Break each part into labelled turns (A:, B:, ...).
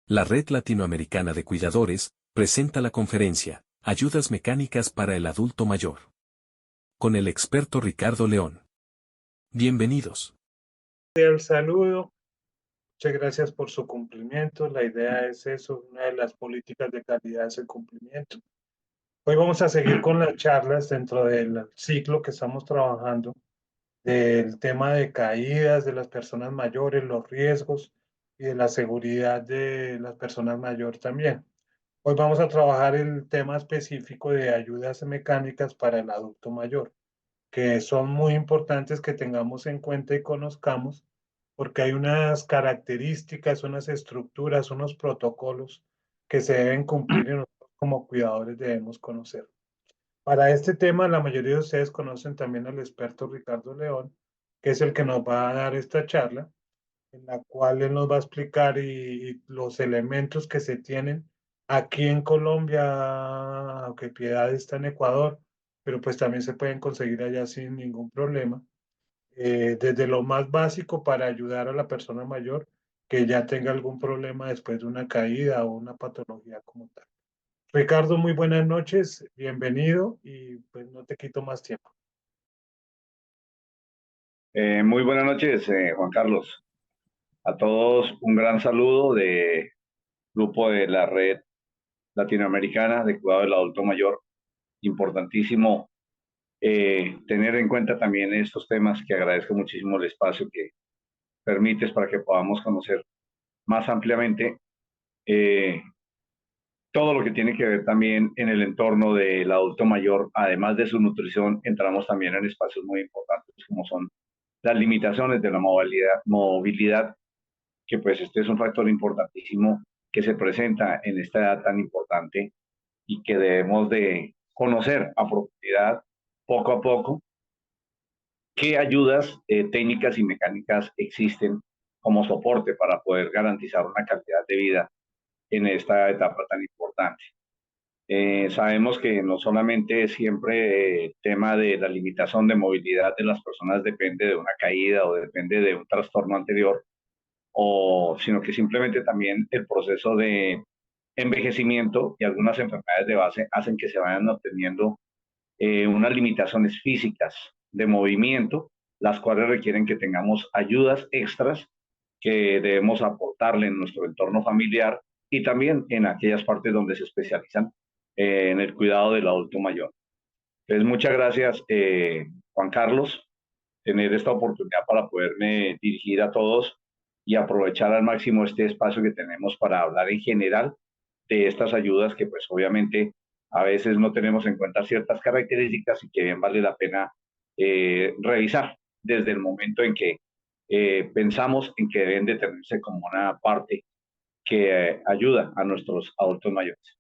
A: La Red Latinoamericana de Cuidadores presenta la conferencia Ayudas mecánicas para el adulto mayor, con el experto Ricardo León. Bienvenidos.
B: El saludo, muchas gracias por su cumplimiento. La idea es eso, una de las políticas de calidad es el cumplimiento. Hoy vamos a seguir con las charlas dentro del ciclo que estamos trabajando del tema de caídas de las personas mayores, los riesgos y de la seguridad de las personas mayores también. Hoy vamos a trabajar el tema específico de ayudas mecánicas para el adulto mayor, que son muy importantes que tengamos en cuenta y conozcamos, porque hay unas características, unas estructuras, unos protocolos que se deben cumplir y nosotros como cuidadores debemos conocer. Para este tema, la mayoría de ustedes conocen también al experto Ricardo León, que es el que nos va a dar esta charla, en la cual él nos va a explicar y los elementos que se tienen aquí en Colombia, aunque Piedad está en Ecuador, pero pues también se pueden conseguir allá sin ningún problema, desde lo más básico para ayudar a la persona mayor que ya tenga algún problema después de una caída o una patología como tal. Ricardo, muy buenas noches, bienvenido y pues no te quito más tiempo.
C: Muy buenas noches, Juan Carlos. A todos un gran saludo de grupo de la Red Latinoamericana de Cuidado del Adulto Mayor. Importantísimo tener en cuenta también estos temas, que agradezco muchísimo el espacio que permites para que podamos conocer más ampliamente eh, todo lo que tiene que ver también en el entorno del adulto mayor. Además de su nutrición, entramos también en espacios muy importantes como son las limitaciones de la movilidad, que pues este es un factor importantísimo que se presenta en esta edad tan importante y que debemos de conocer a profundidad, poco a poco, qué ayudas técnicas y mecánicas existen como soporte para poder garantizar una calidad de vida en esta etapa tan importante. Sabemos que no solamente siempre el tema de la limitación de movilidad de las personas depende de una caída o depende de un trastorno anterior, sino que simplemente también el proceso de envejecimiento y algunas enfermedades de base hacen que se vayan obteniendo unas limitaciones físicas de movimiento, las cuales requieren que tengamos ayudas extras que debemos aportarle en nuestro entorno familiar y también en aquellas partes donde se especializan en el cuidado del adulto mayor. Entonces, muchas gracias, Juan Carlos, tener esta oportunidad para poderme dirigir a todos y aprovechar al máximo este espacio que tenemos para hablar en general de estas ayudas que pues obviamente a veces no tenemos en cuenta ciertas características y que bien vale la pena revisar desde el momento en que pensamos en que deben de tenerse como una parte que ayuda a nuestros adultos mayores.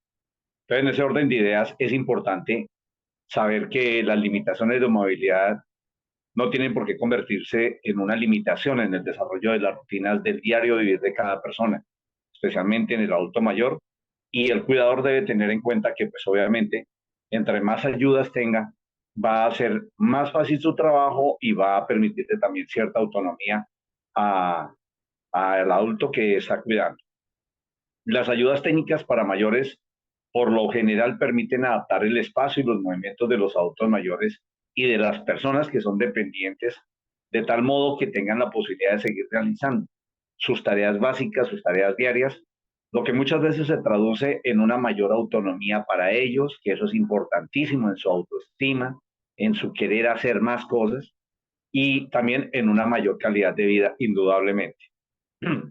C: Entonces, en ese orden de ideas es importante saber que las limitaciones de movilidad no tienen por qué convertirse en una limitación en el desarrollo de las rutinas del diario vivir de cada persona, especialmente en el adulto mayor, y el cuidador debe tener en cuenta que, pues obviamente, entre más ayudas tenga, va a ser más fácil su trabajo y va a permitirle también cierta autonomía al adulto que está cuidando. Las ayudas técnicas para mayores por lo general permiten adaptar el espacio y los movimientos de los adultos mayores y de las personas que son dependientes, de tal modo que tengan la posibilidad de seguir realizando sus tareas básicas, sus tareas diarias, lo que muchas veces se traduce en una mayor autonomía para ellos, que eso es importantísimo en su autoestima, en su querer hacer más cosas y también en una mayor calidad de vida, indudablemente. Entonces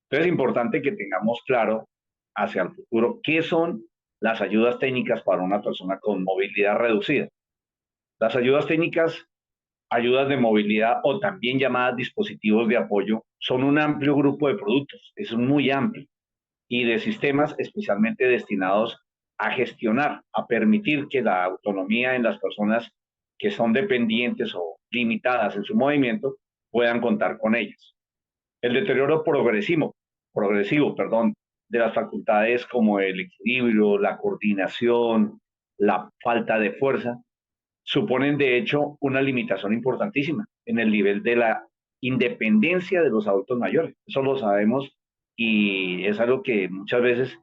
C: es importante que tengamos claro hacia el futuro qué son las ayudas técnicas para una persona con movilidad reducida. Las ayudas técnicas, ayudas de movilidad o también llamadas dispositivos de apoyo, son un amplio grupo de productos, es muy amplio, y de sistemas especialmente destinados a gestionar, a permitir que la autonomía en las personas que son dependientes o limitadas en su movimiento puedan contar con ellas. El deterioro progresivo, de las facultades como el equilibrio, la coordinación, la falta de fuerza, suponen de hecho una limitación importantísima en el nivel de la independencia de los adultos mayores. Eso lo sabemos y es algo que muchas veces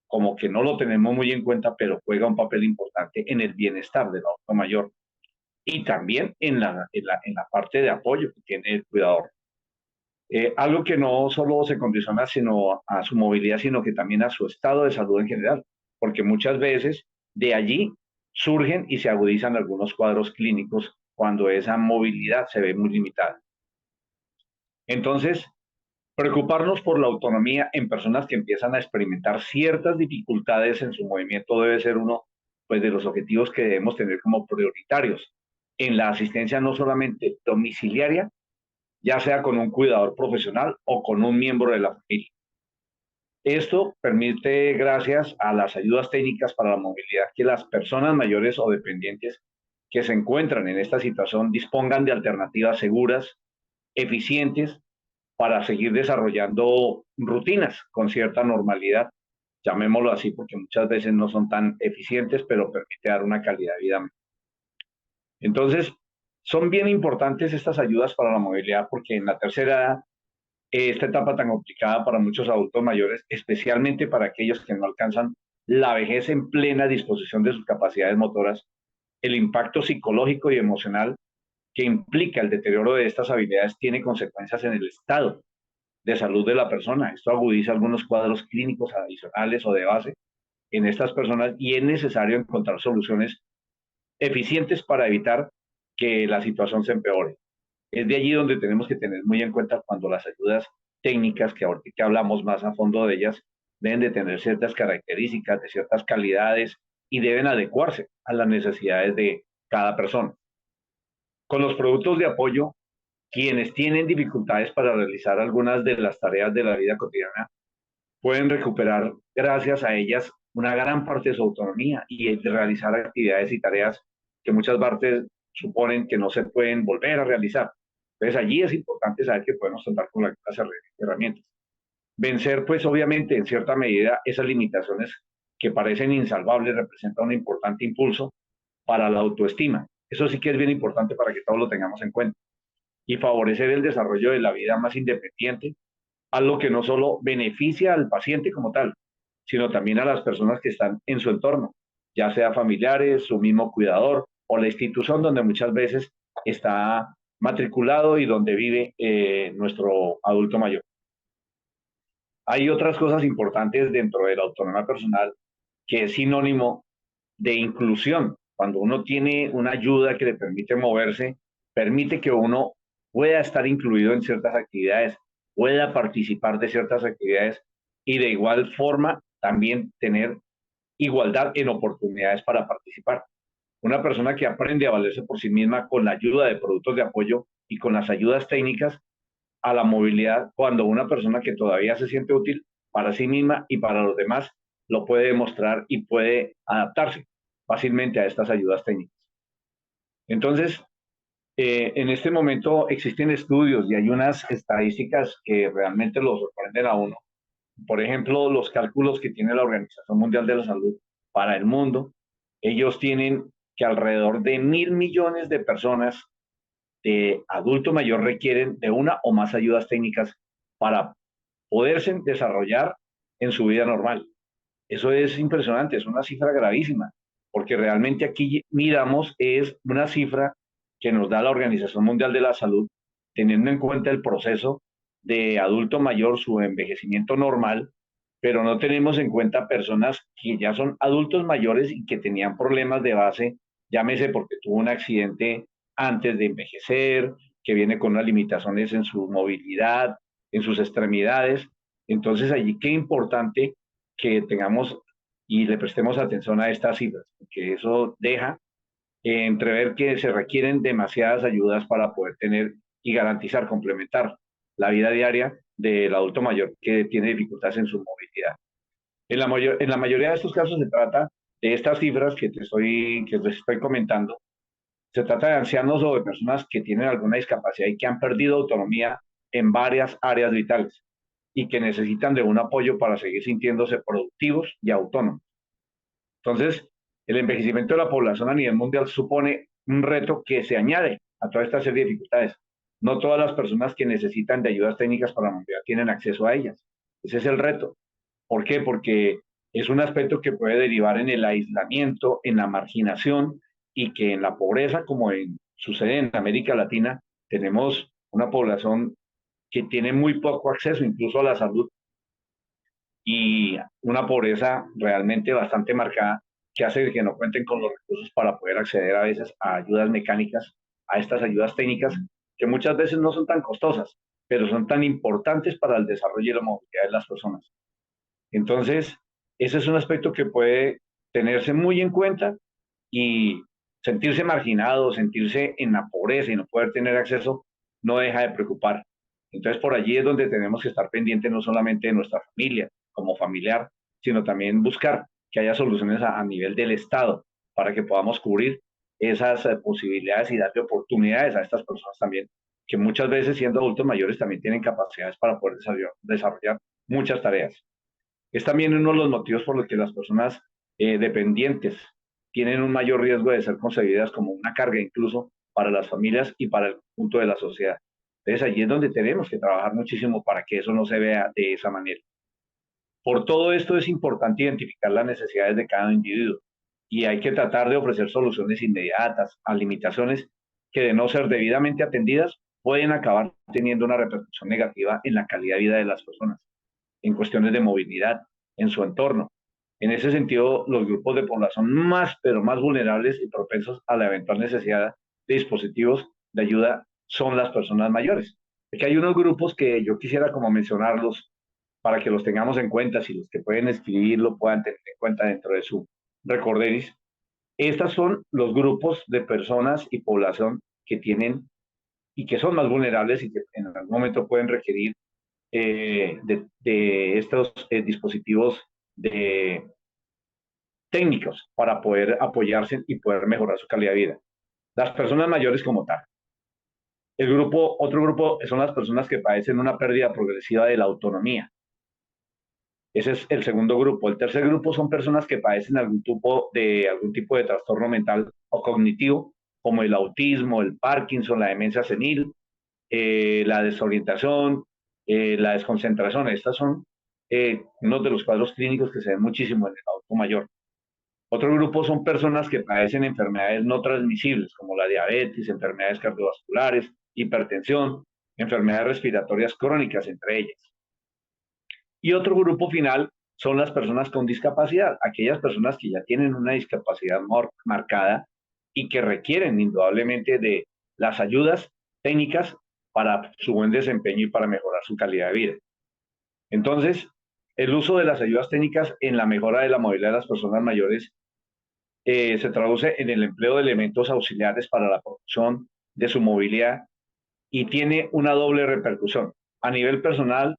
C: como que no lo tenemos muy en cuenta, pero juega un papel importante en el bienestar del adulto mayor y también en la parte de apoyo que tiene el cuidador. Algo que no solo se condiciona sino a su movilidad, sino que también a su estado de salud en general, porque muchas veces de allí surgen y se agudizan algunos cuadros clínicos cuando esa movilidad se ve muy limitada. Entonces, preocuparnos por la autonomía en personas que empiezan a experimentar ciertas dificultades en su movimiento debe ser uno, pues, de los objetivos que debemos tener como prioritarios en la asistencia no solamente domiciliaria, ya sea con un cuidador profesional o con un miembro de la familia. Esto permite, gracias a las ayudas técnicas para la movilidad, que las personas mayores o dependientes que se encuentran en esta situación dispongan de alternativas seguras, eficientes, para seguir desarrollando rutinas con cierta normalidad, llamémoslo así, porque muchas veces no son tan eficientes, pero permite dar una calidad de vida. Entonces, son bien importantes estas ayudas para la movilidad porque en la tercera edad, esta etapa tan complicada para muchos adultos mayores, especialmente para aquellos que no alcanzan la vejez en plena disposición de sus capacidades motoras, el impacto psicológico y emocional que implica el deterioro de estas habilidades tiene consecuencias en el estado de salud de la persona. Esto agudiza algunos cuadros clínicos adicionales o de base en estas personas y es necesario encontrar soluciones eficientes para evitar que la situación se empeore. Es de allí donde tenemos que tener muy en cuenta cuando las ayudas técnicas, que ahorita que hablamos más a fondo de ellas, deben de tener ciertas características, de ciertas calidades y deben adecuarse a las necesidades de cada persona. Con los productos de apoyo, quienes tienen dificultades para realizar algunas de las tareas de la vida cotidiana pueden recuperar gracias a ellas una gran parte de su autonomía y de realizar actividades y tareas que muchas partes suponen que no se pueden volver a realizar. Entonces allí es importante saber que podemos contar con las herramientas. Vencer, pues obviamente, en cierta medida, esas limitaciones que parecen insalvables representa un importante impulso para la autoestima. Eso sí que es bien importante para que todos lo tengamos en cuenta. Y favorecer el desarrollo de la vida más independiente, algo que no solo beneficia al paciente como tal, sino también a las personas que están en su entorno, ya sea familiares, su mismo cuidador o la institución donde muchas veces está matriculado y donde vive nuestro adulto mayor. Hay otras cosas importantes dentro de la autonomía personal que es sinónimo de inclusión. Cuando uno tiene una ayuda que le permite moverse, permite que uno pueda estar incluido en ciertas actividades, pueda participar de ciertas actividades y de igual forma también tener igualdad en oportunidades para participar. Una persona que aprende a valerse por sí misma con la ayuda de productos de apoyo y con las ayudas técnicas a la movilidad, cuando una persona que todavía se siente útil para sí misma y para los demás lo puede demostrar y puede adaptarse fácilmente a estas ayudas técnicas. Entonces, en este momento existen estudios y hay unas estadísticas que realmente lo sorprenden a uno. Por ejemplo, los cálculos que tiene la Organización Mundial de la Salud para el mundo, ellos tienen que alrededor de 1.000 millones de personas de adulto mayor requieren de una o más ayudas técnicas para poderse desarrollar en su vida normal. Eso es impresionante, es una cifra gravísima, porque realmente aquí miramos es una cifra que nos da la Organización Mundial de la Salud, teniendo en cuenta el proceso de adulto mayor, su envejecimiento normal, pero no tenemos en cuenta personas que ya son adultos mayores y que tenían problemas de base, llámese porque tuvo un accidente antes de envejecer, que viene con unas limitaciones en su movilidad, en sus extremidades. Entonces allí qué importante que tengamos y le prestemos atención a estas cifras, porque eso deja entrever que se requieren demasiadas ayudas para poder tener y garantizar, complementar la vida diaria del adulto mayor que tiene dificultades en su movilidad. En la mayoría de estos casos se trata de estas cifras que les estoy comentando. Se trata de ancianos o de personas que tienen alguna discapacidad y que han perdido autonomía en varias áreas vitales y que necesitan de un apoyo para seguir sintiéndose productivos y autónomos. Entonces, el envejecimiento de la población a nivel mundial supone un reto que se añade a toda esta serie de dificultades. No todas las personas que necesitan de ayudas técnicas para la movilidad tienen acceso a ellas. Ese es el reto. ¿Por qué? Porque es un aspecto que puede derivar en el aislamiento, en la marginación y que en la pobreza, como sucede en América Latina, tenemos una población que tiene muy poco acceso incluso a la salud y una pobreza realmente bastante marcada que hace que no cuenten con los recursos para poder acceder a veces a ayudas mecánicas, a estas ayudas técnicas que muchas veces no son tan costosas, pero son tan importantes para el desarrollo y la movilidad de las personas. Entonces, ese es un aspecto que puede tenerse muy en cuenta y sentirse marginado, sentirse en la pobreza y no poder tener acceso, no deja de preocupar. Entonces, por allí es donde tenemos que estar pendientes no solamente de nuestra familia como familiar, sino también buscar que haya soluciones a nivel del Estado para que podamos cubrir esas posibilidades y darle oportunidades a estas personas también, que muchas veces siendo adultos mayores también tienen capacidades para poder desarrollar muchas tareas. Es también uno de los motivos por los que las personas dependientes tienen un mayor riesgo de ser concebidas como una carga incluso para las familias y para el conjunto de la sociedad. Entonces allí es donde tenemos que trabajar muchísimo para que eso no se vea de esa manera. Por todo esto es importante identificar las necesidades de cada individuo y hay que tratar de ofrecer soluciones inmediatas a limitaciones que de no ser debidamente atendidas pueden acabar teniendo una repercusión negativa en la calidad de vida de las personas en cuestiones de movilidad en su entorno. En ese sentido, los grupos de población más, pero más vulnerables y propensos a la eventual necesidad de dispositivos de ayuda son las personas mayores. Aquí hay unos grupos que yo quisiera como mencionarlos para que los tengamos en cuenta, si los que pueden escribirlo puedan tener en cuenta dentro de su recorderis. Estos son los grupos de personas y población que tienen y que son más vulnerables y que en algún momento pueden requerir de estos dispositivos de, técnicos para poder apoyarse y poder mejorar su calidad de vida. Las personas mayores como tal. Otro grupo son las personas que padecen una pérdida progresiva de la autonomía. Ese es el segundo grupo. El tercer grupo son personas que padecen algún tipo de trastorno mental o cognitivo, como el autismo, el Parkinson, la demencia senil, la desorientación, la desconcentración. Estas son uno de los cuadros clínicos que se ven muchísimo en el adulto mayor. Otro grupo son personas que padecen enfermedades no transmisibles, como la diabetes, enfermedades cardiovasculares, hipertensión, enfermedades respiratorias crónicas, entre ellas. Y otro grupo final son las personas con discapacidad, aquellas personas que ya tienen una discapacidad marcada y que requieren indudablemente de las ayudas técnicas para su buen desempeño y para mejorar su calidad de vida. Entonces, el uso de las ayudas técnicas en la mejora de la movilidad de las personas mayores se traduce en el empleo de elementos auxiliares para la producción de su movilidad y tiene una doble repercusión. A nivel personal,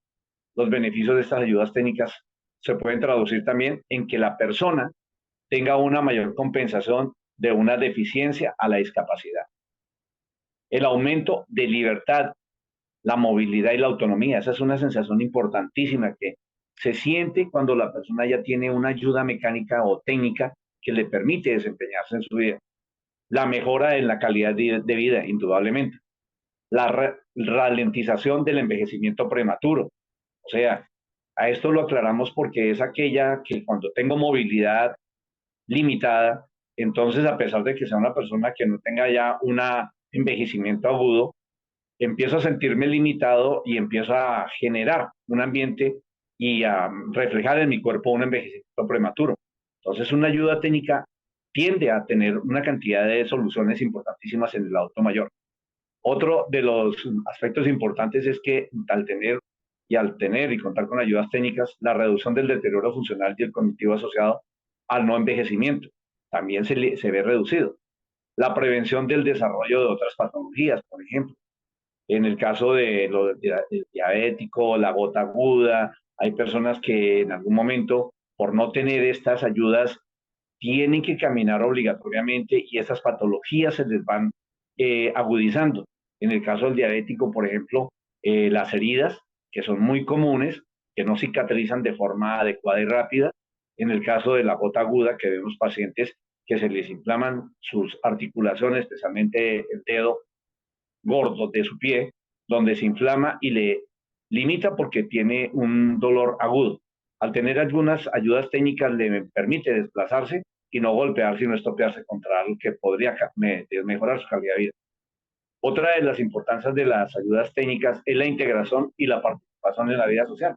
C: los beneficios de estas ayudas técnicas se pueden traducir también en que la persona tenga una mayor compensación de una deficiencia a la discapacidad. El aumento de libertad, la movilidad y la autonomía, esa es una sensación importantísima que se siente cuando la persona ya tiene una ayuda mecánica o técnica que le permite desempeñarse en su vida. La mejora en la calidad de vida, indudablemente. La ralentización del envejecimiento prematuro. O sea, a esto lo aclaramos porque es aquella que cuando tengo movilidad limitada, entonces a pesar de que sea una persona que no tenga ya un envejecimiento agudo, empiezo a sentirme limitado y empiezo a generar un ambiente y a reflejar en mi cuerpo un envejecimiento prematuro. Entonces una ayuda técnica tiende a tener una cantidad de soluciones importantísimas en el adulto mayor. Otro de los aspectos importantes es que al tener y contar con ayudas técnicas, la reducción del deterioro funcional y el cognitivo asociado al no envejecimiento también se ve reducido. La prevención del desarrollo de otras patologías, por ejemplo. En el caso de del diabético, la gota aguda, hay personas que en algún momento, por no tener estas ayudas, tienen que caminar obligatoriamente y esas patologías se les van agudizando. En el caso del diabético, por ejemplo, las heridas, que son muy comunes, que no cicatrizan de forma adecuada y rápida. En el caso de la gota aguda, que vemos pacientes que se les inflaman sus articulaciones, especialmente el dedo gordo de su pie, donde se inflama y le limita porque tiene un dolor agudo. Al tener algunas ayudas técnicas le permite desplazarse y no golpearse y no estropearse contra algo que podría mejorar su calidad de vida. Otra de las importancias de las ayudas técnicas es la integración y la participación en la vida social.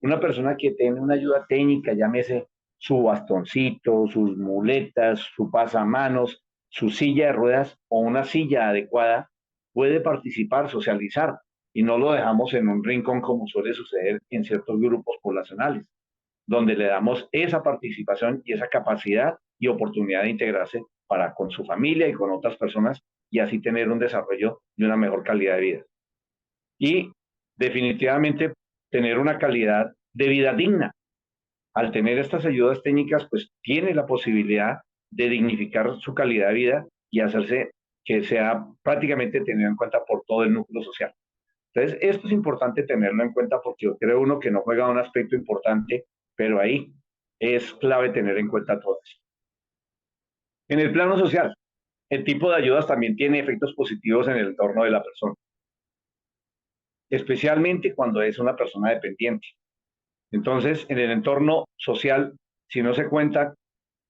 C: Una persona que tiene una ayuda técnica, llámese su bastoncito, sus muletas, su pasamanos, su silla de ruedas o una silla adecuada, puede participar, socializar y no lo dejamos en un rincón como suele suceder en ciertos grupos poblacionales, donde le damos esa participación y esa capacidad y oportunidad de integrarse para con su familia y con otras personas y así tener un desarrollo y una mejor calidad de vida. Y definitivamente tener una calidad de vida digna. Al tener estas ayudas técnicas, pues tiene la posibilidad de dignificar su calidad de vida y hacerse que sea prácticamente tenido en cuenta por todo el núcleo social. Entonces, esto es importante tenerlo en cuenta porque yo creo uno que no juega un aspecto importante, pero ahí es clave tener en cuenta todo eso. En el plano social, el tipo de ayudas también tiene efectos positivos en el entorno de la persona, especialmente cuando es una persona dependiente. Entonces, en el entorno social, si no se cuenta,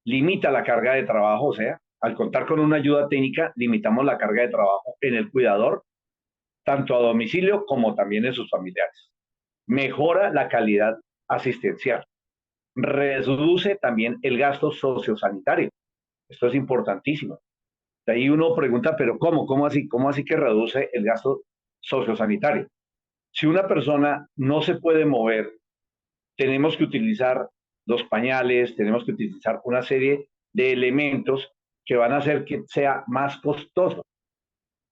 C: limita la carga de trabajo, o sea, al contar con una ayuda técnica, limitamos la carga de trabajo en el cuidador, tanto a domicilio como también en sus familiares. Mejora la calidad asistencial. Reduce también el gasto sociosanitario. Esto es importantísimo. De ahí uno pregunta, pero ¿cómo? ¿Cómo así? ¿Cómo así que reduce el gasto sociosanitario? Si una persona no se puede mover, tenemos que utilizar los pañales, tenemos que utilizar una serie de elementos que van a hacer que sea más costoso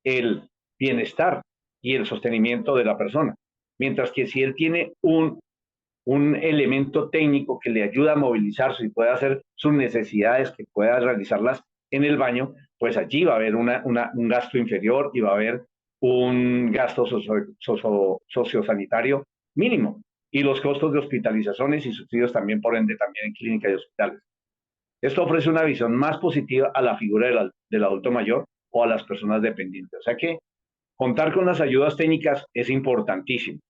C: el bienestar y el sostenimiento de la persona. Mientras que si él tiene un elemento técnico que le ayuda a movilizarse y puede hacer sus necesidades, que pueda realizarlas en el baño, pues allí va a haber un gasto inferior y va a haber un gasto sociosanitario mínimo. Y los costos de hospitalizaciones y subsidios también, por ende, también en clínicas y hospitales. Esto ofrece una visión más positiva a la figura del adulto mayor o a las personas dependientes. O sea que contar con las ayudas técnicas es importantísimo.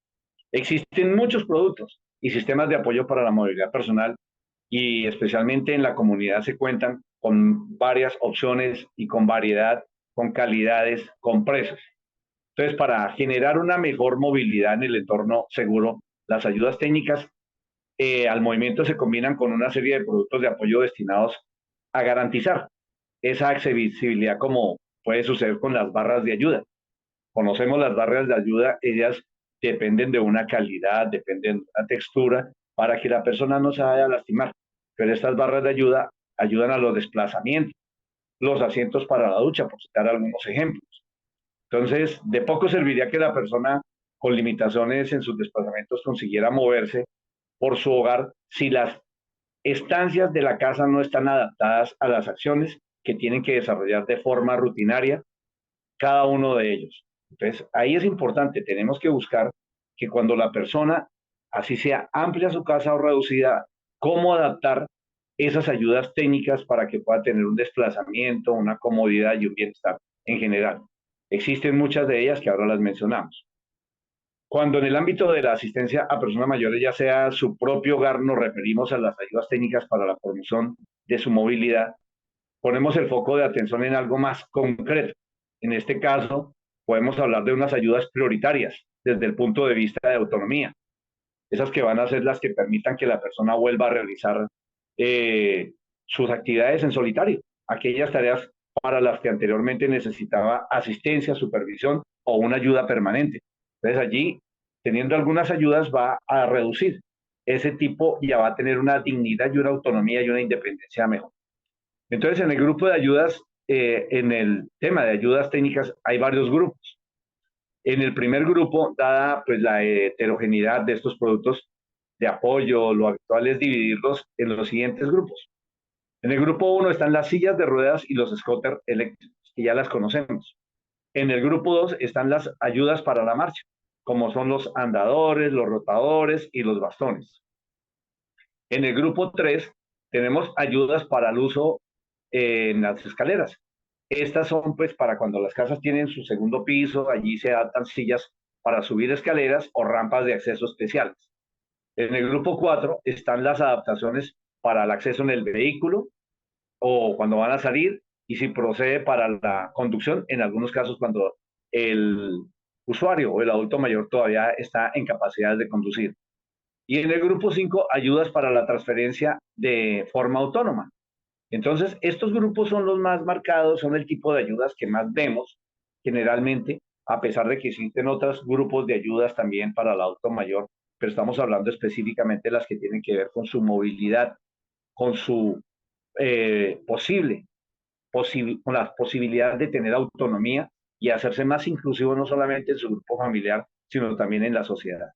C: Existen muchos productos y sistemas de apoyo para la movilidad personal y especialmente en la comunidad se cuentan con varias opciones y con variedad, con calidades, con precios. Entonces, para generar una mejor movilidad en el entorno seguro, las ayudas técnicas al movimiento se combinan con una serie de productos de apoyo destinados a garantizar esa accesibilidad como puede suceder con las barras de ayuda. Conocemos las barras de ayuda, ellas dependen de una calidad, dependen de una textura para que la persona no se vaya a lastimar. Pero estas barras de ayuda ayudan a los desplazamientos, los asientos para la ducha, por citar algunos ejemplos. Entonces, de poco serviría que la persona con limitaciones en sus desplazamientos consiguiera moverse por su hogar si las estancias de la casa no están adaptadas a las acciones que tienen que desarrollar de forma rutinaria cada uno de ellos. Entonces, ahí es importante, tenemos que buscar que cuando la persona, así sea amplia su casa o reducida, cómo adaptar esas ayudas técnicas para que pueda tener un desplazamiento, una comodidad y un bienestar en general. Existen muchas de ellas que ahora las mencionamos. Cuando en el ámbito de la asistencia a personas mayores, ya sea su propio hogar, nos referimos a las ayudas técnicas para la promoción de su movilidad, ponemos el foco de atención en algo más concreto. En este caso, podemos hablar de unas ayudas prioritarias desde el punto de vista de autonomía. Esas que van a ser las que permitan que la persona vuelva a realizar sus actividades en solitario, aquellas tareas para las que anteriormente necesitaba asistencia, supervisión o una ayuda permanente. Entonces allí, teniendo algunas ayudas, va a reducir ese tipo y ya va a tener una dignidad y una autonomía y una independencia mejor. Entonces, en el grupo de ayudas, en el tema de ayudas técnicas, hay varios grupos. En el primer grupo, dada pues la heterogeneidad de estos productos de apoyo, lo habitual es dividirlos en los siguientes grupos. En el grupo 1 están las sillas de ruedas y los scooters eléctricos, que ya las conocemos. En el grupo 2 están las ayudas para la marcha, como son los andadores, los rotadores y los bastones. En el grupo 3 tenemos ayudas para el uso en las escaleras. Estas son pues para cuando las casas tienen su segundo piso, allí se adaptan sillas para subir escaleras o rampas de acceso especiales. En el grupo 4 están las adaptaciones para el acceso en el vehículo o cuando van a salir, y si procede para la conducción, en algunos casos cuando el usuario o el adulto mayor todavía está en capacidad de conducir. Y en el grupo 5, ayudas para la transferencia de forma autónoma. Entonces, estos grupos son los más marcados, son el tipo de ayudas que más vemos generalmente, a pesar de que existen otros grupos de ayudas también para el adulto mayor, pero estamos hablando específicamente de las que tienen que ver con su movilidad, con su con la posibilidad de tener autonomía y hacerse más inclusivo no solamente en su grupo familiar, sino también en la sociedad.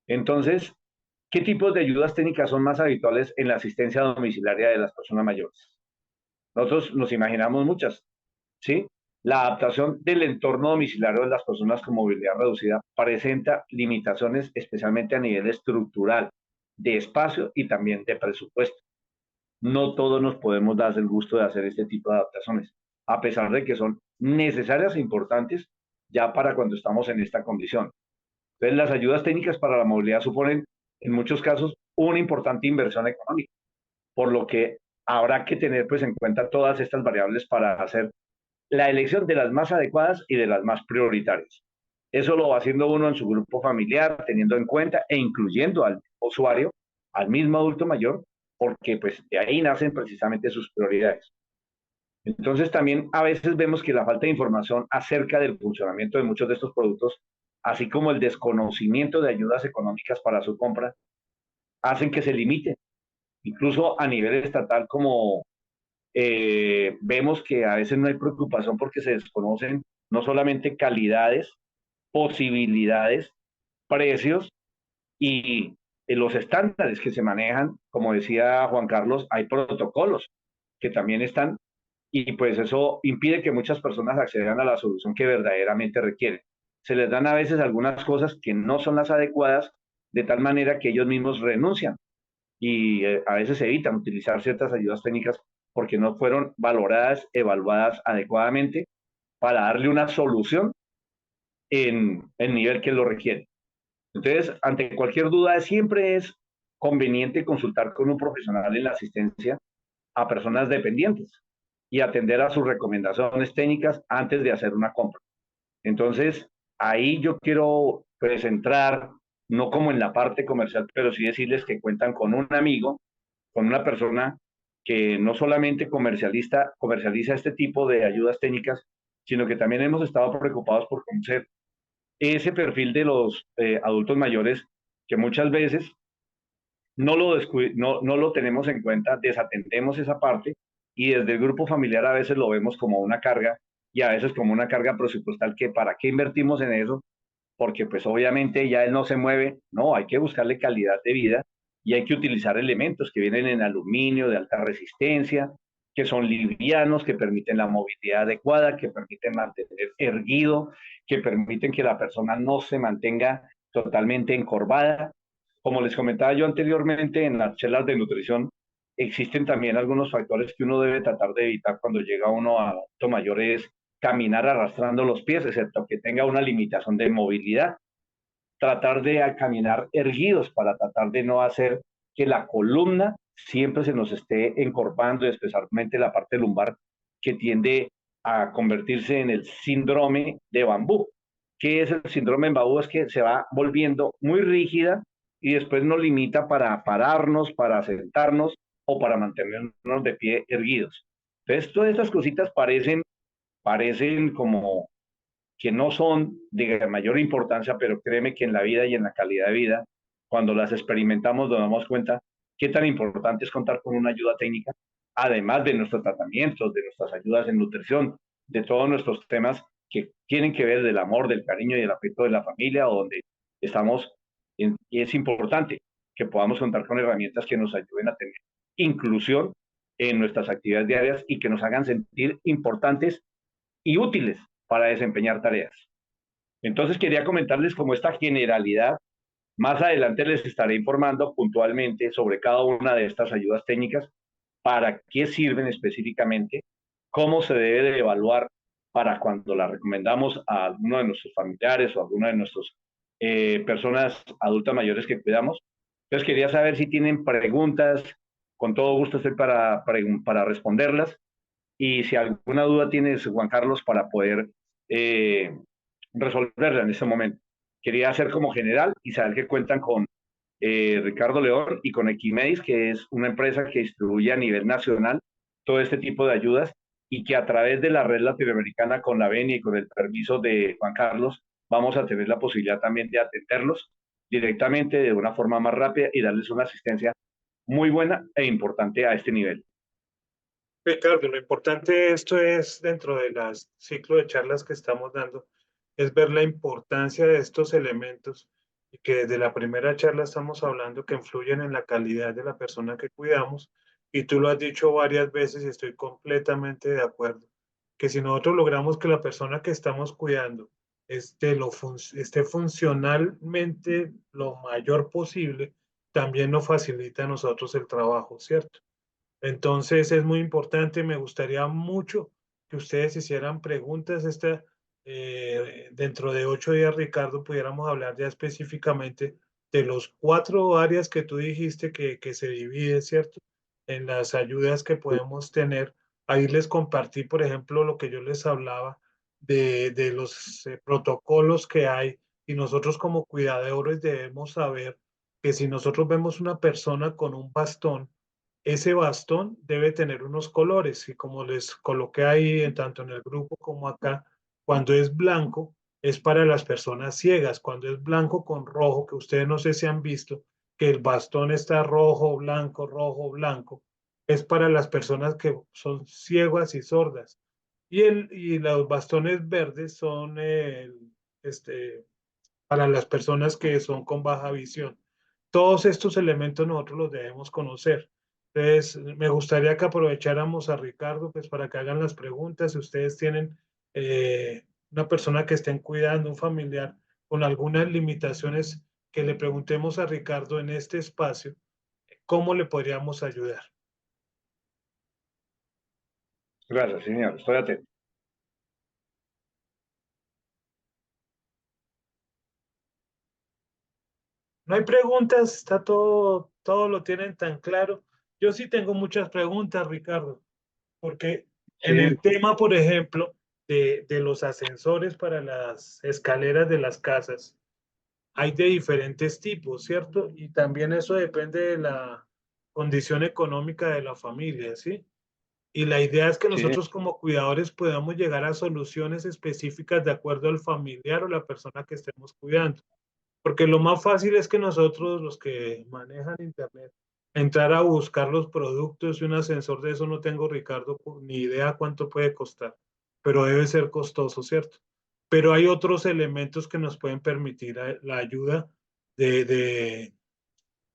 C: Entonces, ¿qué tipos de ayudas técnicas son más habituales en la asistencia domiciliaria de las personas mayores? Nosotros nos imaginamos muchas, ¿sí? La adaptación del entorno domiciliario de las personas con movilidad reducida presenta limitaciones especialmente a nivel estructural, de espacio y también de presupuesto. No todos nos podemos dar el gusto de hacer este tipo de adaptaciones, a pesar de que son necesarias e importantes ya para cuando estamos en esta condición. Entonces, las ayudas técnicas para la movilidad suponen, en muchos casos, una importante inversión económica, por lo que habrá que tener pues en cuenta todas estas variables para hacer la elección de las más adecuadas y de las más prioritarias. Eso lo va haciendo uno en su grupo familiar, teniendo en cuenta e incluyendo al usuario, al mismo adulto mayor, porque pues de ahí nacen precisamente sus prioridades. Entonces también a veces vemos que la falta de información acerca del funcionamiento de muchos de estos productos, así como el desconocimiento de ayudas económicas para su compra, hacen que se limiten. Incluso a nivel estatal, como vemos que a veces no hay preocupación porque se desconocen no solamente calidades, posibilidades, precios y los estándares que se manejan, como decía Juan Carlos, hay protocolos que también están y pues eso impide que muchas personas accedan a la solución que verdaderamente requieren. Se les dan a veces algunas cosas que no son las adecuadas, de tal manera que ellos mismos renuncian y a veces evitan utilizar ciertas ayudas técnicas porque no fueron valoradas, evaluadas adecuadamente para darle una solución en el nivel que lo requiere. Entonces, ante cualquier duda, siempre es conveniente consultar con un profesional en la asistencia a personas dependientes y atender a sus recomendaciones técnicas antes de hacer una compra. Entonces, ahí yo quiero pues entrar, no como en la parte comercial, pero sí decirles que cuentan con un amigo, con una persona que no solamente comercializa este tipo de ayudas técnicas, sino que también hemos estado preocupados por conocer ese perfil de los adultos mayores que muchas veces no lo tenemos en cuenta, desatendemos esa parte y desde el grupo familiar a veces lo vemos como una carga y a veces como una carga presupuestal que para qué invertimos en eso, porque pues obviamente ya él no se mueve, no, hay que buscarle calidad de vida y hay que utilizar elementos que vienen en aluminio de alta resistencia, que son livianos, que permiten la movilidad adecuada, que permiten mantener erguido, que permiten que la persona no se mantenga totalmente encorvada. Como les comentaba yo anteriormente en las charlas de nutrición, existen también algunos factores que uno debe tratar de evitar cuando llega uno a adulto mayor, es caminar arrastrando los pies, excepto que tenga una limitación de movilidad. Tratar de caminar erguidos para tratar de no hacer que la columna siempre se nos esté encorvando, especialmente la parte lumbar, que tiende a convertirse en el síndrome de bambú. ¿Qué es el síndrome de bambú? Es que se va volviendo muy rígida y después nos limita para pararnos, para sentarnos o para mantenernos de pie erguidos. Entonces, todas estas cositas parecen como que no son de mayor importancia, pero créeme que en la vida y en la calidad de vida, cuando las experimentamos, nos damos cuenta qué tan importante es contar con una ayuda técnica, además de nuestros tratamientos, de nuestras ayudas en nutrición, de todos nuestros temas que tienen que ver del amor, del cariño y el afecto de la familia, o donde estamos, y es importante que podamos contar con herramientas que nos ayuden a tener inclusión en nuestras actividades diarias y que nos hagan sentir importantes y útiles para desempeñar tareas. Entonces quería comentarles como esta generalidad. Más adelante les estaré informando puntualmente sobre cada una de estas ayudas técnicas, para qué sirven específicamente, cómo se debe de evaluar para cuando la recomendamos a alguno de nuestros familiares o a alguna de nuestras personas adultas mayores que cuidamos. Entonces quería saber si tienen preguntas, con todo gusto estoy para responderlas, y si alguna duda tienes, Juan Carlos, para poder eh, resolverla en este momento. Quería hacer como general y saber que cuentan con Ricardo León y con Equimedis, que es una empresa que distribuye a nivel nacional todo este tipo de ayudas y que a través de la red latinoamericana con la venia y con el permiso de Juan Carlos vamos a tener la posibilidad también de atenderlos directamente de una forma más rápida y darles una asistencia muy buena e importante a este nivel.
B: Ricardo, lo importante de esto es, dentro del ciclo de charlas que estamos dando, es ver la importancia de estos elementos y que desde la primera charla estamos hablando que influyen en la calidad de la persona que cuidamos. Y tú lo has dicho varias veces y estoy completamente de acuerdo, que si nosotros logramos que la persona que estamos cuidando esté funcionalmente lo mayor posible, también nos facilita a nosotros el trabajo, ¿cierto? Entonces es muy importante, me gustaría mucho que ustedes hicieran preguntas. Dentro de 8 días, Ricardo, pudiéramos hablar ya específicamente de los 4 áreas que tú dijiste que se divide, ¿cierto? En las ayudas que podemos tener. Ahí les compartí, por ejemplo, lo que yo les hablaba de los protocolos que hay, y nosotros como cuidadores debemos saber que si nosotros vemos una persona con un bastón, ese bastón debe tener unos colores, y como les coloqué ahí, tanto en el grupo como acá, cuando es blanco es para las personas ciegas. Cuando es blanco con rojo, que ustedes no sé si han visto, que el bastón está rojo, blanco, es para las personas que son ciegas y sordas. Y los bastones verdes son este, para las personas que son con baja visión. Todos estos elementos nosotros los debemos conocer. Entonces, me gustaría que aprovecháramos a Ricardo pues, para que hagan las preguntas. Si ustedes tienen una persona que estén cuidando, un familiar con algunas limitaciones, que le preguntemos a Ricardo en este espacio cómo le podríamos ayudar.
C: Gracias, señor. Estoy atento.
B: No hay preguntas, está todo lo tienen tan claro. Yo sí tengo muchas preguntas, Ricardo. Porque en
C: Sí,
B: el tema, por ejemplo, de los ascensores para las escaleras de las casas, hay de diferentes tipos, ¿cierto? Y también eso depende de la condición económica de la familia, ¿sí? Y la idea es que
C: sí.
B: nosotros como cuidadores podamos llegar a soluciones específicas de acuerdo al familiar o la persona que estemos cuidando. Porque lo más fácil es que nosotros, los que manejan Internet, entrar a buscar los productos, y un ascensor de eso no tengo, Ricardo, ni idea cuánto puede costar, pero debe ser costoso, ¿cierto? Pero hay otros elementos que nos pueden permitir la ayuda de, de,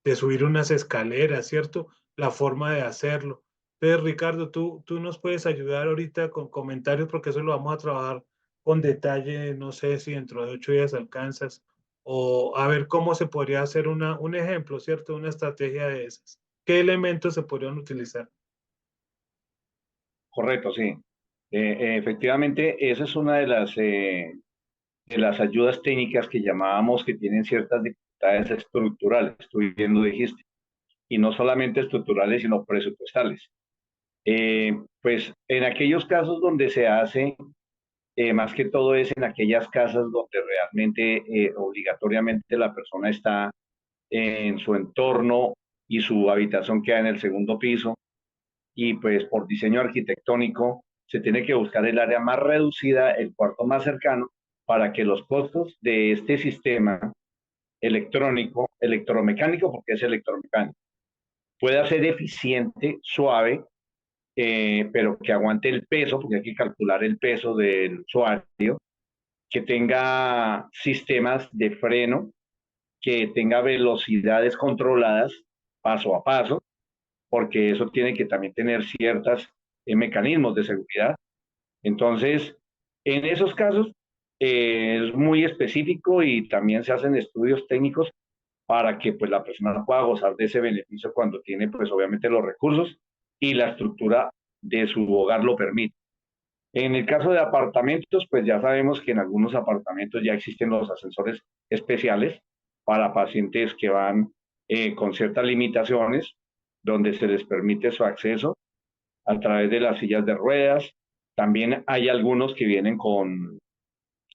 B: de subir unas escaleras, ¿cierto? La forma de hacerlo. Entonces, Ricardo, tú nos puedes ayudar ahorita con comentarios, porque eso lo vamos a trabajar con detalle. No sé si dentro de 8 días alcanzas, o a ver cómo se podría hacer un ejemplo, ¿cierto? Una estrategia de esas. ¿Qué elementos se podrían utilizar?
C: Correcto, sí. Efectivamente, esa es una de las ayudas técnicas que llamábamos que tienen ciertas dificultades estructurales, tú bien lo dijiste, y no solamente estructurales, sino presupuestales. Pues en aquellos casos donde se hace, más que todo es en aquellas casas donde realmente obligatoriamente la persona está en su entorno y su habitación queda en el segundo piso, y pues por diseño arquitectónico se tiene que buscar el área más reducida, el cuarto más cercano, para que los costos de este sistema electrónico, electromecánico, porque es electromecánico, pueda ser eficiente, suave, pero que aguante el peso, porque hay que calcular el peso del usuario, que tenga sistemas de freno, que tenga velocidades controladas paso a paso, porque eso tiene que también tener ciertos mecanismos de seguridad. Entonces, en esos casos es muy específico y también se hacen estudios técnicos para que pues la persona pueda gozar de ese beneficio cuando tiene pues obviamente los recursos y la estructura de su hogar lo permite. En el caso de apartamentos, pues ya sabemos que en algunos apartamentos ya existen los ascensores especiales para pacientes que van con ciertas limitaciones, donde se les permite su acceso a través de las sillas de ruedas. También hay algunos que vienen con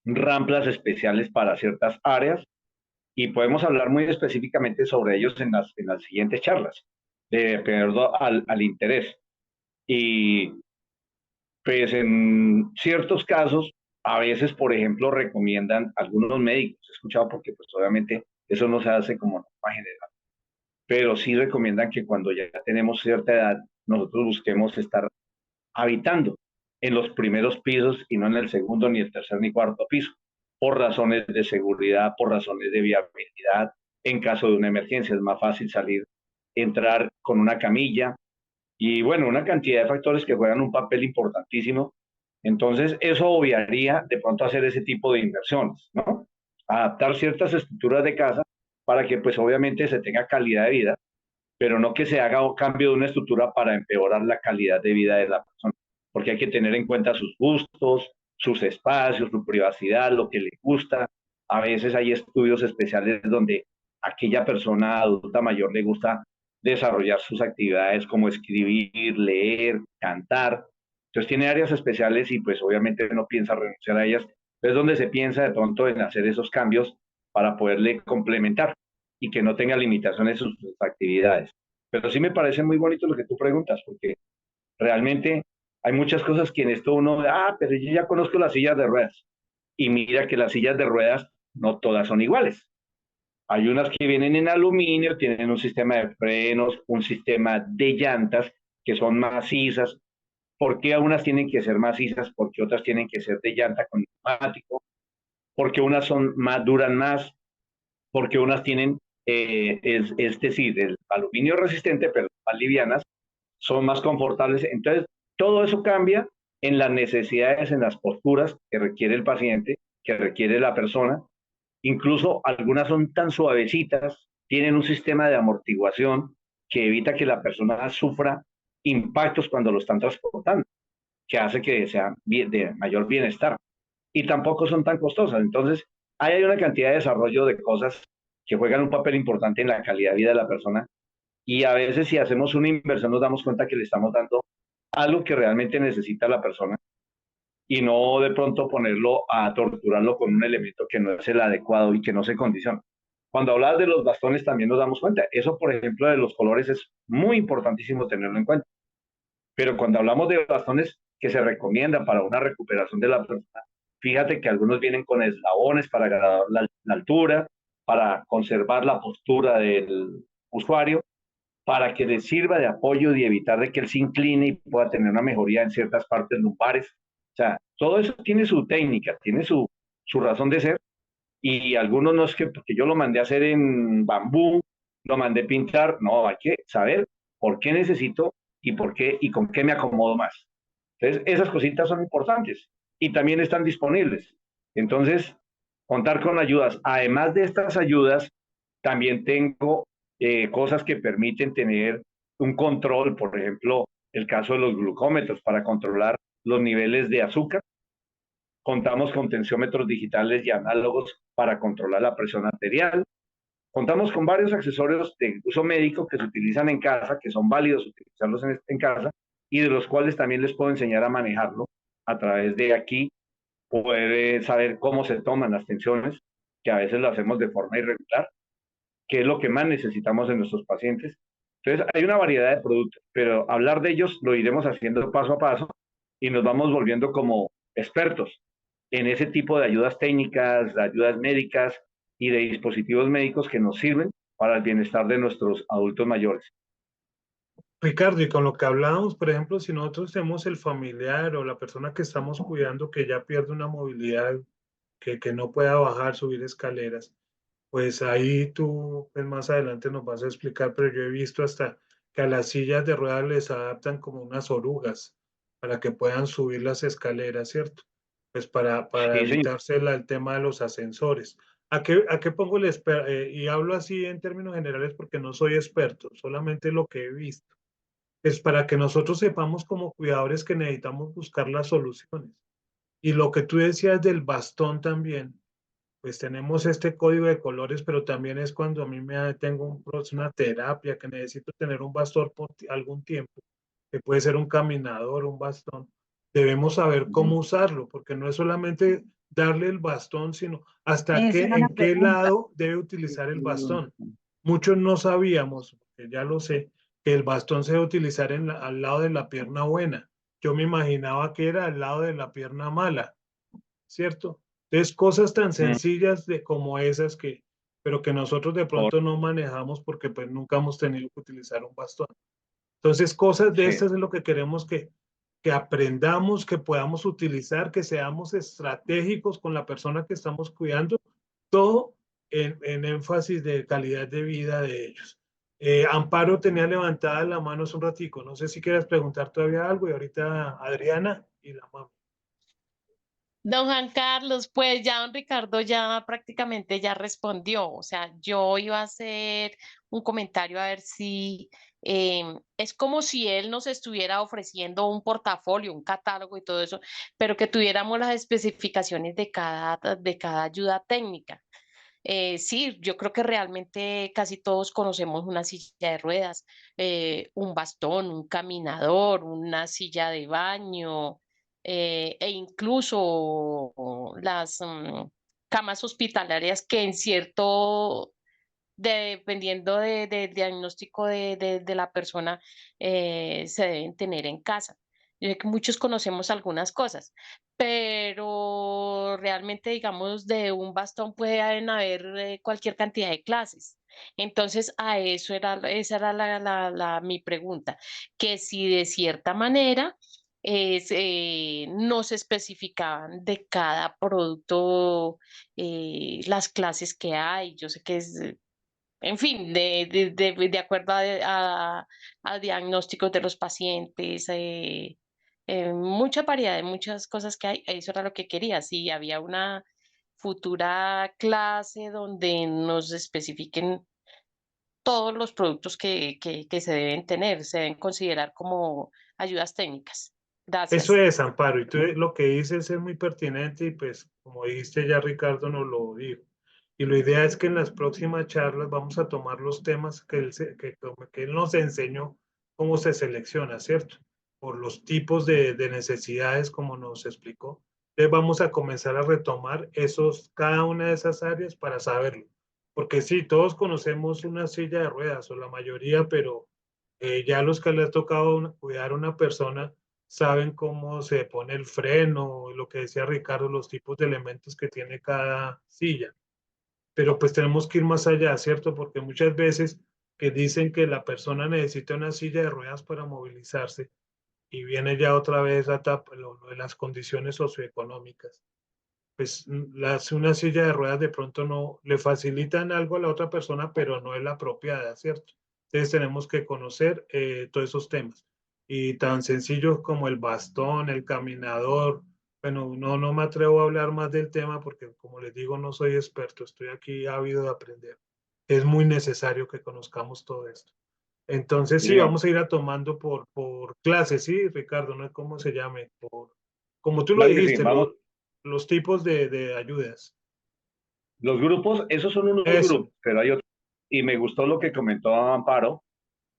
C: rampas especiales para ciertas áreas y podemos hablar muy específicamente sobre ellos en las siguientes charlas, de acuerdo al interés. Y pues en ciertos casos, a veces, por ejemplo, recomiendan algunos médicos, he escuchado porque pues obviamente eso no se hace como norma general, pero sí recomiendan que cuando ya tenemos cierta edad, nosotros busquemos estar habitando en los primeros pisos y no en el segundo, ni el tercer, ni cuarto piso, por razones de seguridad, por razones de viabilidad. En caso de una emergencia es más fácil salir, entrar con una camilla y bueno, una cantidad de factores que juegan un papel importantísimo. Entonces, eso obviaría de pronto hacer ese tipo de inversiones, ¿no? Adaptar ciertas estructuras de casa para que pues obviamente se tenga calidad de vida, pero no que se haga un cambio de una estructura para empeorar la calidad de vida de la persona, porque hay que tener en cuenta sus gustos, sus espacios, su privacidad, lo que le gusta. A veces hay estudios especiales donde aquella persona adulta mayor le gusta desarrollar sus actividades como escribir, leer, cantar. Entonces tiene áreas especiales y pues obviamente no piensa renunciar a ellas. Es donde se piensa de pronto en hacer esos cambios para poderle complementar y que no tenga limitaciones en sus actividades. Pero sí me parece muy bonito lo que tú preguntas, porque realmente hay muchas cosas que en esto uno, pero yo ya conozco las sillas de ruedas. Y mira que las sillas de ruedas no todas son iguales. Hay unas que vienen en aluminio, tienen un sistema de frenos, un sistema de llantas que son macizas. ¿Por qué unas tienen que ser macizas? Porque otras tienen que ser de llanta con neumático. Porque unas son más, duran más, porque unas tienen, es decir, el aluminio resistente, pero más livianas, son más confortables. Entonces, todo eso cambia en las necesidades, en las posturas que requiere el paciente, que requiere la persona. Incluso algunas son tan suavecitas, tienen un sistema de amortiguación que evita que la persona sufra impactos cuando lo están transportando, que hace que sea de mayor bienestar. Y tampoco son tan costosas. Entonces, ahí hay una cantidad de desarrollo de cosas que juegan un papel importante en la calidad de vida de la persona. Y a veces si hacemos una inversión nos damos cuenta que le estamos dando algo que realmente necesita la persona y no de pronto ponerlo a torturarlo con un elemento que no es el adecuado y que no se condiciona. Cuando hablas de los bastones también nos damos cuenta. Eso, por ejemplo, de los colores es muy importantísimo tenerlo en cuenta. Pero cuando hablamos de bastones que se recomiendan para una recuperación de la persona, fíjate que algunos vienen con eslabones para agradar la altura, para conservar la postura del usuario, para que le sirva de apoyo y evitar de que él se incline y pueda tener una mejoría en ciertas partes lumbares. O sea, todo eso tiene su técnica, tiene su razón de ser y algunos no es que porque yo lo mandé a hacer en bambú, lo mandé pintar, no, hay que saber por qué necesito y por qué y con qué me acomodo más. Entonces, esas cositas son importantes y también están disponibles. Entonces, contar con ayudas. Además de estas ayudas, también tengo cosas que permiten tener un control, por ejemplo, el caso de los glucómetros para controlar los niveles de azúcar. Contamos con tensiómetros digitales y análogos para controlar la presión arterial. Contamos con varios accesorios de uso médico que se utilizan en casa, que son válidos utilizarlos en casa y de los cuales también les puedo enseñar a manejarlo a través de aquí, poder saber cómo se toman las tensiones, que a veces lo hacemos de forma irregular, qué es lo que más necesitamos en nuestros pacientes. Entonces, hay una variedad de productos, pero hablar de ellos lo iremos haciendo paso a paso y nos vamos volviendo como expertos en ese tipo de ayudas técnicas, de ayudas médicas y de dispositivos médicos que nos sirven para el bienestar de nuestros adultos mayores.
B: Ricardo, y con lo que hablábamos, por ejemplo, si nosotros tenemos el familiar o la persona que estamos cuidando que ya pierde una movilidad, que no pueda bajar, subir escaleras, pues ahí tú pues más adelante nos vas a explicar, pero yo he visto hasta que a las sillas de ruedas les adaptan como unas orugas para que puedan subir las escaleras, ¿cierto? Pues para
C: Sí, señor.
B: evitarse el tema de los ascensores. A qué pongo y hablo así en términos generales porque no soy experto, solamente lo que he visto. Es para que nosotros sepamos como cuidadores que necesitamos buscar las soluciones. Y lo que tú decías del bastón también, pues tenemos este código de colores, pero también es cuando a mí tengo una terapia que necesito tener un bastón por algún tiempo, que puede ser un caminador, un bastón. Debemos saber cómo usarlo, porque no es solamente darle el bastón, sino hasta
D: Esa era la
B: en qué
D: pregunta.
B: lado debe utilizar el bastón. Muchos no sabíamos, porque ya lo sé, que el bastón se debe utilizar al lado de la pierna buena. Yo me imaginaba que era al lado de la pierna mala, ¿cierto? Entonces, cosas tan sencillas como esas pero que nosotros de pronto no manejamos porque pues nunca hemos tenido que utilizar un bastón. Entonces, cosas de
C: Sí.
B: estas es lo que queremos que aprendamos, que podamos utilizar, que seamos estratégicos con la persona que estamos cuidando, todo en énfasis de calidad de vida de ellos. Amparo tenía levantada la mano hace un ratico, no sé si quieres preguntar todavía algo y ahorita Adriana y la mamá.
E: Don Juan Carlos, pues ya don Ricardo ya prácticamente ya respondió. O sea, yo iba a hacer un comentario a ver si es como si él nos estuviera ofreciendo un portafolio, un catálogo y todo eso, pero que tuviéramos las especificaciones de cada ayuda técnica. Sí, yo creo que realmente casi todos conocemos una silla de ruedas, un bastón, un caminador, una silla de baño, e incluso las camas hospitalarias que en cierto, dependiendo del diagnóstico de la persona, se deben tener en casa. Yo sé que muchos conocemos algunas cosas, pero realmente, digamos, de un bastón pueden haber cualquier cantidad de clases. Entonces, esa era mi pregunta, que si de cierta manera no se especificaban de cada producto las clases que hay. Yo sé que es en fin, de acuerdo a diagnósticos de los pacientes, mucha variedad de muchas cosas que hay. Eso era lo que quería. Si había una futura clase donde nos especifiquen todos los productos que se deben tener, se deben considerar como ayudas técnicas.
B: Eso
E: Gracias.
B: es, Amparo, y tú lo que dices es muy pertinente y pues como dijiste ya Ricardo nos lo dijo. Y la idea es que en las próximas charlas vamos a tomar los temas que él nos enseñó cómo se selecciona, ¿cierto? Por los tipos de necesidades como nos explicó. Entonces vamos a comenzar a retomar cada una de esas áreas para saberlo. Porque sí, todos conocemos una silla de ruedas o la mayoría, pero ya los que les ha tocado cuidar a una persona saben cómo se pone el freno, lo que decía Ricardo, los tipos de elementos que tiene cada silla. Pero pues tenemos que ir más allá, ¿cierto? Porque muchas veces que dicen que la persona necesita una silla de ruedas para movilizarse y viene ya otra vez lo de las condiciones socioeconómicas. Pues una silla de ruedas de pronto no le facilitan algo a la otra persona, pero no es la apropiada, ¿cierto? Entonces tenemos que conocer todos esos temas. Y tan sencillos como el bastón, el caminador. Bueno, no me atrevo a hablar más del tema porque, como les digo, no soy experto, estoy aquí ávido de aprender. Es muy necesario que conozcamos todo esto. Entonces, sí,
C: Señor.
B: vamos a ir a tomando por clases, sí, Ricardo, no es como se llame, como tú lo
C: Claro que sí,
B: dijiste,
C: vamos.
B: los tipos de ayudas.
C: Los grupos, esos son unos
B: Eso,
C: grupos, pero hay otros. Y me gustó lo que comentó Amparo,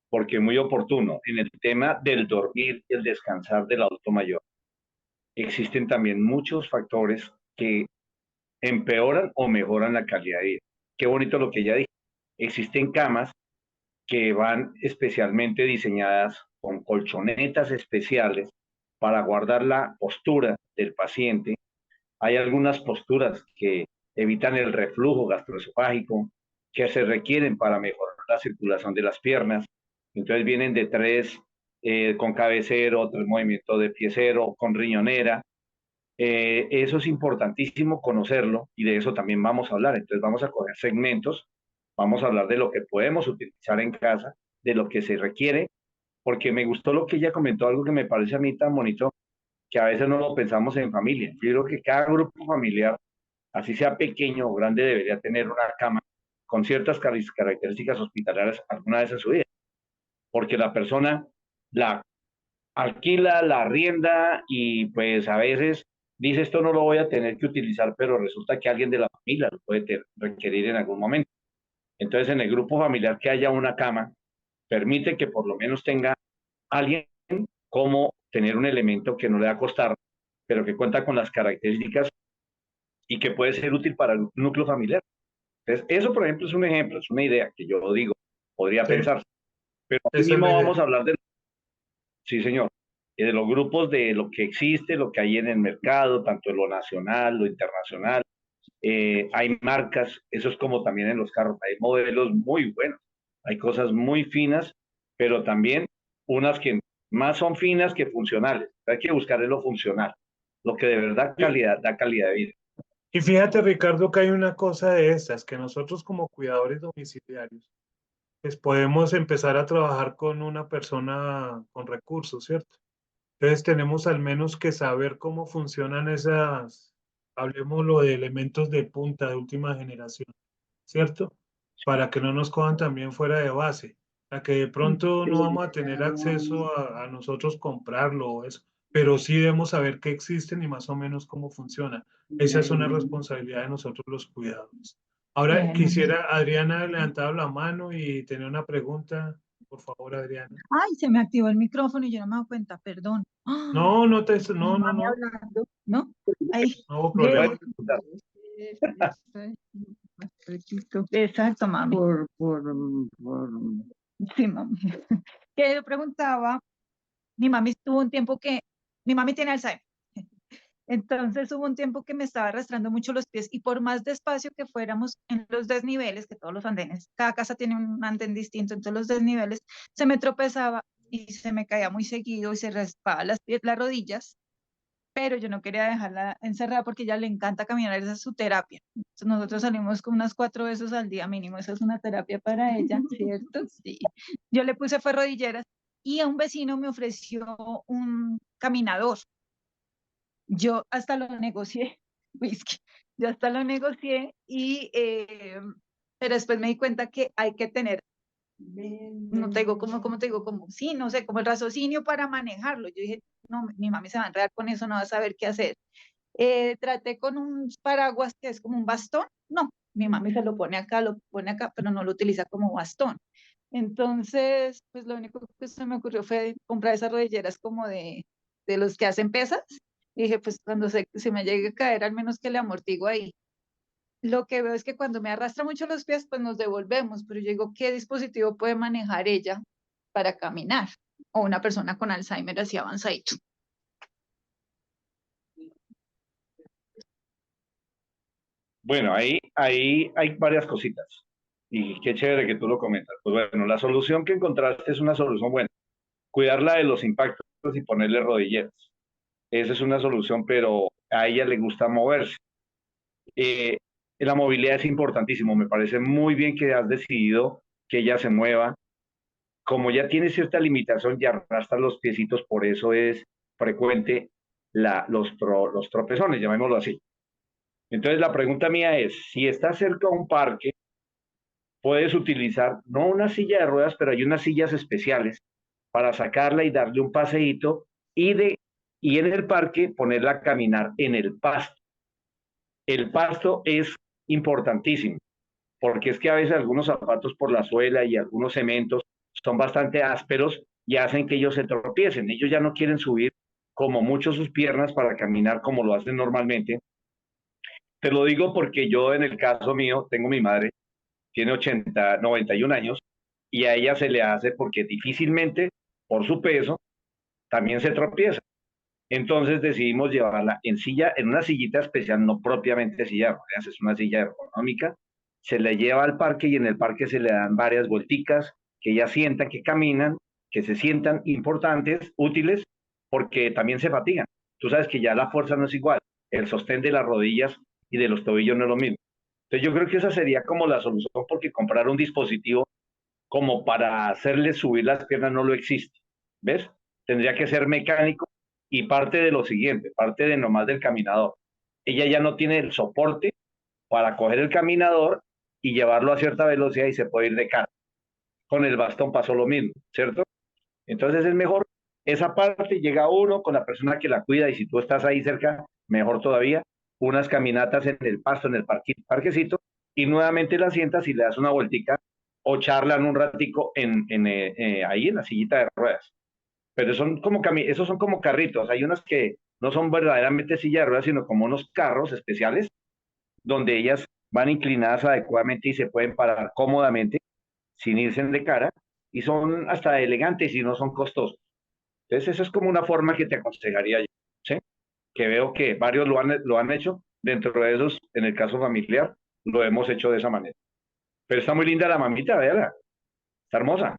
C: porque es muy oportuno. En el tema del dormir y el descansar del adulto mayor, existen también muchos factores que empeoran o mejoran la calidad de vida. Qué bonito lo que ella dijo. Existen camas que van especialmente diseñadas con colchonetas especiales para guardar la postura del paciente. Hay algunas posturas que evitan el reflujo gastroesofágico, que se requieren para mejorar la circulación de las piernas. Entonces vienen de tres, con cabecero, tres movimientos de piecero, con riñonera. Eso es importantísimo conocerlo y de eso también vamos a hablar. Entonces vamos a coger segmentos, vamos a hablar de lo que podemos utilizar en casa, de lo que se requiere, porque me gustó lo que ella comentó, algo que me parece a mí tan bonito, que a veces no lo pensamos en familia. Yo creo que cada grupo familiar, así sea pequeño o grande, debería tener una cama con ciertas características hospitalarias alguna vez en su vida, porque la persona la alquila, la arrienda y pues a veces dice esto no lo voy a tener que utilizar, pero resulta que alguien de la familia lo puede requerir en algún momento. Entonces en el grupo familiar que haya una cama permite que por lo menos tenga alguien como tener un elemento que no le va a costar, pero que cuenta con las características y que puede ser útil para el núcleo familiar. Entonces, eso, por ejemplo, es un ejemplo, es una idea que yo digo, podría
B: Sí,
C: pensar. Pero aquí
B: esa es la
C: mismo vamos
B: idea.
C: a hablar de, sí, señor, y de los grupos, de lo que existe, lo que hay en el mercado, tanto en lo nacional, lo internacional. Hay marcas, eso es como también en los carros, hay modelos muy buenos, hay cosas muy finas, pero también unas que más son finas que funcionales. Hay que buscar en lo funcional, lo que de verdad
B: Y,
C: calidad, da calidad de vida.
B: y fíjate, Ricardo, que hay una cosa de estas, que nosotros como cuidadores domiciliarios, pues podemos empezar a trabajar con una persona con recursos, ¿cierto? Entonces tenemos al menos que saber cómo funcionan esas, hablemoslo de elementos de punta de última generación, ¿cierto? Para que no nos cojan también fuera de base, a que de pronto no vamos a tener acceso a nosotros comprarlo o eso, pero sí debemos saber que existen y más o menos cómo funcionan. Esa es una responsabilidad de nosotros los cuidadores. Ahora
D: Bueno.
B: quisiera, Adriana, levantar la mano y tener una pregunta. Por favor, Adriana.
D: Ay, se me activó el micrófono y yo no me he dado cuenta, perdón. ¡Ah!
B: No,
D: Mi
B: no, no,
D: mami
B: no,
D: hablando, ¿no? Ahí,
B: no hubo
C: Puede
B: problema.
C: preguntar.
D: Exacto, mami. Sí, mami. Que yo preguntaba, mi mami tuvo un tiempo que, mi mami tiene Alzheimer. Entonces hubo un tiempo que me estaba arrastrando mucho los pies y por más despacio que fuéramos en los desniveles, que todos los andenes, cada casa tiene un andén distinto, entonces los desniveles, se me tropezaba y se me caía muy seguido y se raspaba las rodillas, pero yo no quería dejarla encerrada porque a ella le encanta caminar, esa es su terapia. Entonces nosotros salimos con unas 4 veces al día mínimo, esa es una terapia para ella, ¿cierto? Sí. Yo le puse fue rodilleras y a un vecino me ofreció un caminador. Yo hasta lo negocié, whisky, yo hasta lo negocié pero después me di cuenta que hay que tener, no te digo cómo te digo, como, sí, no sé, como el raciocinio para manejarlo. Yo dije, no, mi mami se va a enredar con eso, no va a saber qué hacer. Traté con un paraguas que es como un bastón, no, mi mami se lo pone acá, pero no lo utiliza como bastón. Entonces, pues lo único que se me ocurrió fue comprar esas rodilleras como de los que hacen pesas. Y dije, pues cuando se me llegue a caer, al menos que le amortigo ahí. Lo que veo es que cuando me arrastra mucho los pies, pues nos devolvemos, pero yo digo, ¿qué dispositivo puede manejar ella para caminar? O una persona con Alzheimer así avanzadito.
C: Bueno, ahí hay varias cositas. Y qué chévere que tú lo comentas. Pues bueno, la solución que encontraste es una solución buena. Cuidarla de los impactos y ponerle rodilleras. Esa es una solución, pero a ella le gusta moverse. Eh, la movilidad es importantísimo. Me parece muy bien que has decidido que ella se mueva. Como ya tiene cierta limitación y arrastra los piecitos, por eso es frecuente los tropezones, llamémoslo así. Entonces la pregunta mía es, si estás cerca a un parque, puedes utilizar no una silla de ruedas, pero hay unas sillas especiales para sacarla y darle un paseíto y en el parque ponerla a caminar en el pasto. El pasto es importantísimo, porque es que a veces algunos zapatos por la suela y algunos cementos son bastante ásperos y hacen que ellos se tropiecen. Ellos ya no quieren subir como mucho sus piernas para caminar como lo hacen normalmente. Te lo digo porque yo en el caso mío tengo mi madre, tiene 91 años y a ella se le hace porque difícilmente por su peso también se tropieza. Entonces decidimos llevarla en silla, en una sillita especial, no propiamente silla de ruedas, es una silla ergonómica. Se le lleva al parque y en el parque se le dan varias vuelticas, que ella sienta que caminan, que se sientan importantes, útiles, porque también se fatigan. Tú sabes que ya la fuerza no es igual, el sostén de las rodillas y de los tobillos no es lo mismo. Entonces yo creo que esa sería como la solución, porque comprar un dispositivo como para hacerle subir las piernas no lo existe. ¿Ves? Tendría que ser mecánico y parte de lo siguiente, parte de nomás del caminador. Ella ya no tiene el soporte para coger el caminador y llevarlo a cierta velocidad y se puede ir de cara. Con el bastón pasó lo mismo, ¿cierto? Entonces es mejor esa parte, llega uno con la persona que la cuida y si tú estás ahí cerca, mejor todavía, unas caminatas en el pasto, en el parquecito, y nuevamente la sientas y le das una vueltica o charlan un ratico ahí en la sillita de ruedas. Pero esos son como carritos, hay unas que no son verdaderamente silla de ruedas, sino como unos carros especiales, donde ellas van inclinadas adecuadamente y se pueden parar cómodamente, sin irse de cara, y son hasta elegantes y no son costosos. Entonces, eso es como una forma que te aconsejaría yo, ¿sí? Que veo que varios lo han hecho, dentro de esos, en el caso familiar, lo hemos hecho de esa manera. Pero está muy linda la mamita, véala, está hermosa,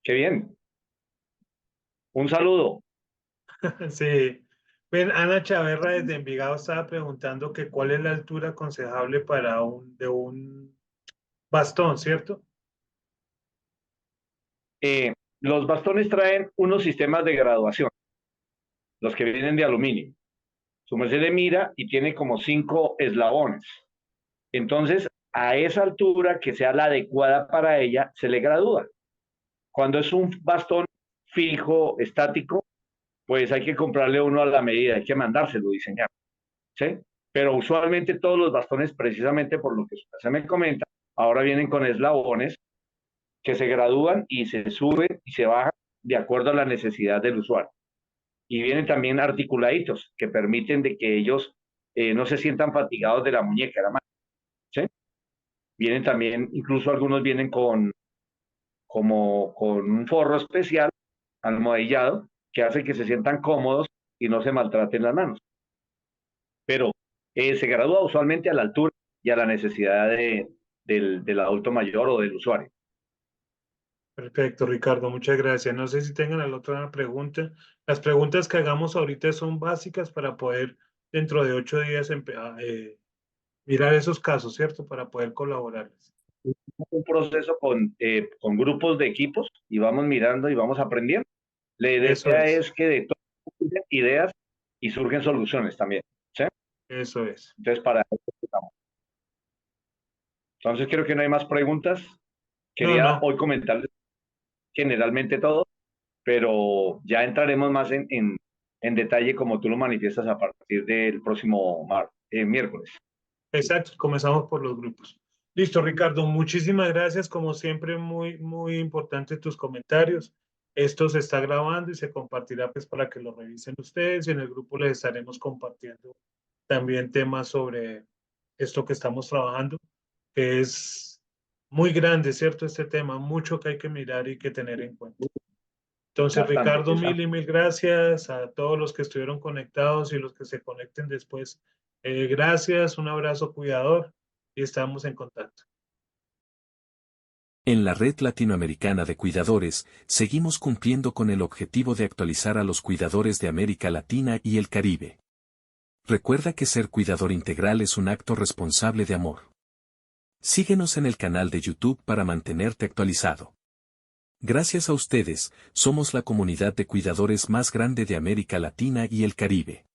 C: qué bien. Un saludo.
B: Sí. Ven, Ana Chaverra desde Envigado estaba preguntando que cuál es la altura aconsejable para de un bastón, ¿cierto?
C: Los bastones traen unos sistemas de graduación, los que vienen de aluminio. Su merced le mira y tiene como 5 eslabones. Entonces, a esa altura que sea la adecuada para ella, se le gradúa. Cuando es un bastón fijo, estático, pues hay que comprarle uno a la medida, hay que mandárselo diseñar, ¿sí? Pero usualmente todos los bastones, precisamente por lo que se me comenta, ahora vienen con eslabones que se gradúan y se suben y se bajan de acuerdo a la necesidad del usuario. Y vienen también articuladitos que permiten de que ellos no se sientan fatigados de la muñeca, la mano, ¿sí? Vienen también, incluso algunos vienen con un forro especial, almohadillado, que hace que se sientan cómodos y no se maltraten las manos. Pero se gradúa usualmente a la altura y a la necesidad del adulto mayor o del usuario.
B: Perfecto, Ricardo, muchas gracias. No sé si tengan la otra pregunta. Las preguntas que hagamos ahorita son básicas para poder dentro de 8 días mirar esos casos, ¿cierto? Para poder colaborarles.
C: Un proceso con grupos de equipos y vamos mirando y vamos aprendiendo. La
B: Eso
C: idea
B: es,
C: es que de todas surgen ideas y surgen soluciones también, ¿sí?
B: eso es.
C: Entonces, para eso estamos. Entonces, creo que no hay más preguntas.
B: No,
C: Quería
B: no,
C: hoy comentarles generalmente todo, pero ya entraremos más en detalle como tú lo manifiestas a partir del próximo miércoles.
B: exacto, comenzamos por los grupos. Listo, Ricardo, muchísimas gracias. Como siempre, muy, muy importante tus comentarios. Esto se está grabando y se compartirá pues para que lo revisen ustedes y en el grupo les estaremos compartiendo también temas sobre esto que estamos trabajando, que es muy grande, ¿cierto? Este tema, mucho que hay que mirar y que tener en cuenta. Entonces,
C: Bastante,
B: Ricardo, mil
C: exacto.
B: y mil gracias a todos los que estuvieron conectados y los que se conecten después. Gracias, un abrazo cuidador y estamos en contacto.
A: En la Red Latinoamericana de Cuidadores, seguimos cumpliendo con el objetivo de actualizar a los cuidadores de América Latina y el Caribe. Recuerda que ser cuidador integral es un acto responsable de amor. Síguenos en el canal de YouTube para mantenerte actualizado. Gracias a ustedes, somos la comunidad de cuidadores más grande de América Latina y el Caribe.